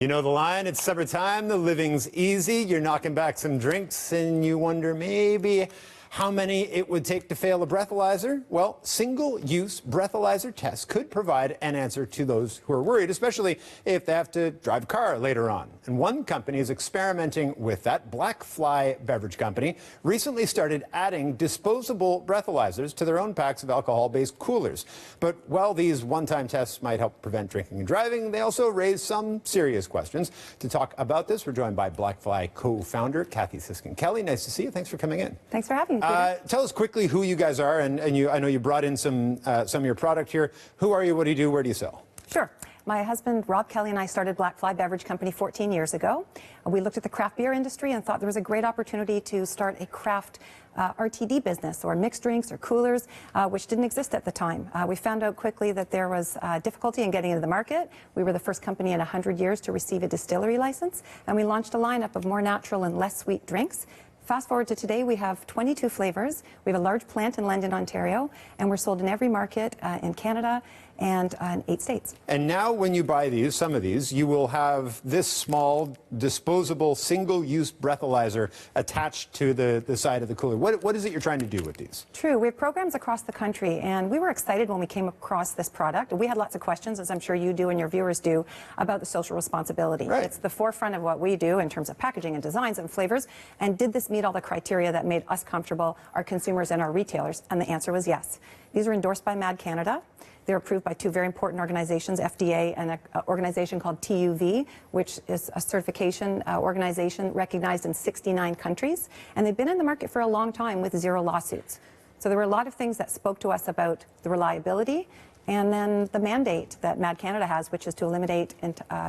You know the line, it's summertime, the living's easy, you're knocking back some drinks, and you wonder maybe how many it would take to fail a breathalyzer? Well, single-use breathalyzer tests could provide an answer to those who are worried, especially if they have to drive a car later on. And one company is experimenting with that. Blackfly Beverage Company recently started adding disposable breathalyzers to their own packs of alcohol-based coolers. But while these one-time tests might help prevent drinking and driving, they also raise some serious questions. To talk about this, we're joined by Blackfly co-founder Kathy Siskin-Kelly. Nice to see you. Thanks for coming in. Thanks for having me. Tell us quickly who you guys are, and I know you brought in some of your product here. Who are you? What do you do? Where do you sell? Sure. My husband, Rob Kelly, and I started Blackfly Beverage Company 14 years ago. We looked at the craft beer industry and thought there was a great opportunity to start a craft RTD business, or mixed drinks or coolers, which didn't exist at the time. We found out quickly that there was difficulty in getting into the market. We were the first company in 100 years to receive a distillery license, and we launched a lineup of more natural and less sweet drinks. Fast forward to today, we have 22 flavors. We have a large plant in London, Ontario, and we're sold in every market in Canada and in 8 states. And now when you buy these, some of these, you will have this small, disposable, single-use breathalyzer attached to the side of the cooler. What is it you're trying to do with these? True. We have programs across the country, and we were excited when we came across this product. We had lots of questions, as I'm sure you do and your viewers do, about the social responsibility. Right. It's the forefront of what we do in terms of packaging and designs and flavors. And did this meet all the criteria that made us comfortable, our consumers and our retailers? And the answer was yes. These are endorsed by Mad Canada. They're approved by 2 very important organizations, FDA and an organization called TUV, which is a certification organization recognized in 69 countries. And they've been in the market for a long time with 0 lawsuits. So there were a lot of things that spoke to us about the reliability and then the mandate that Mad Canada has, which is to eliminate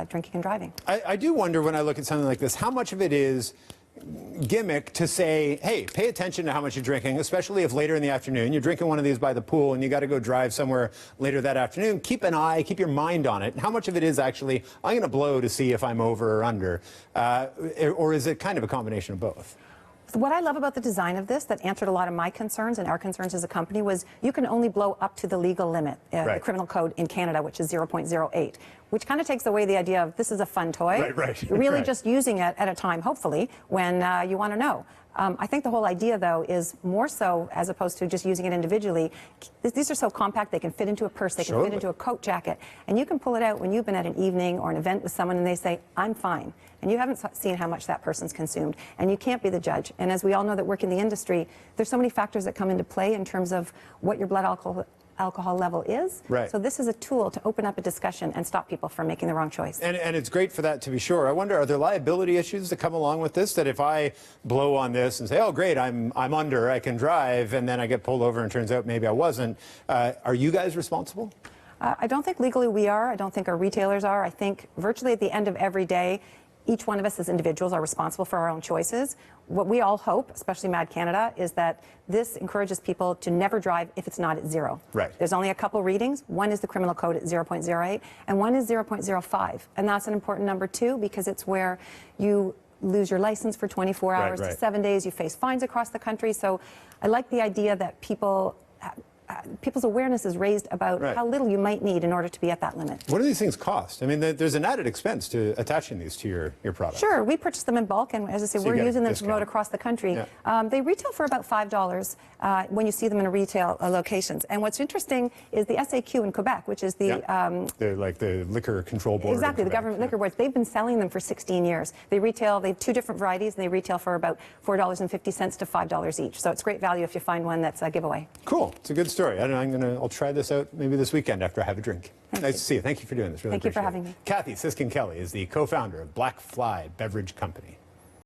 drinking and driving. I do wonder when I look at something like this, how much of it is gimmick to say, hey, pay attention to how much you're drinking, especially if later in the afternoon you're drinking one of these by the pool and you got to go drive somewhere later that afternoon. Keep an eye, keep your mind on it. And how much of it is actually, I'm going to blow to see if I'm over or under, or is it kind of a combination of both? What I love about the design of this that answered a lot of my concerns and our concerns as a company was you can only blow up to the legal limit, right. The criminal code in Canada, which is 0.08, which kind of takes away the idea of this is a fun toy. Right. You're really right. just using it at a time, hopefully, when you want to know. I think the whole idea, though, is more so as opposed to just using it individually. These are so compact, they can fit into a purse, they can fit into a coat jacket, and you can pull it out when you've been at an evening or an event with someone and they say, I'm fine. And you haven't seen how much that person's consumed, and you can't be the judge. And as we all know that work in the industry, there's so many factors that come into play in terms of what your blood alcohol level is. Right. So this is a tool to open up a discussion and stop people from making the wrong choice. And it's great for that, to be sure. I wonder, are there liability issues that come along with this? That if I blow on this and say, oh, great, I'm under, I can drive, and then I get pulled over and turns out maybe I wasn't, are you guys responsible? I don't think legally we are. I don't think our retailers are. I think virtually at the end of every day, each one of us as individuals are responsible for our own choices. What we all hope, especially Mad Canada, is that this encourages people to never drive if it's not at 0. Right. There's only a couple readings. One is the criminal code at 0.08, and one is 0.05. And that's an important number, too, because it's where you lose your license for 24 hours to 7 days. You face fines across the country. So I like the idea that people's awareness is raised about how little you might need in order to be at that limit. What do these things cost? I mean, there's an added expense to attaching these to your product. Sure, we purchase them in bulk, and as I say, So we're using them to discount. promote across the country. Yeah. They retail for about $5 when you see them in retail locations. And what's interesting is the SAQ in Quebec, which is the like the liquor control board. Exactly, the government liquor boards. They've been selling them for 16 years. They have 2 different varieties, and they retail for about $4.50 to $5 each. So it's great value if you find one that's a giveaway. Cool, it's a good story. I'll try this out maybe this weekend after I have a drink. Nice to see you. Thank you for doing this. Really Thank you for appreciate having me. Kathy Siskin-Kelly is the co-founder of Blackfly Beverage Company.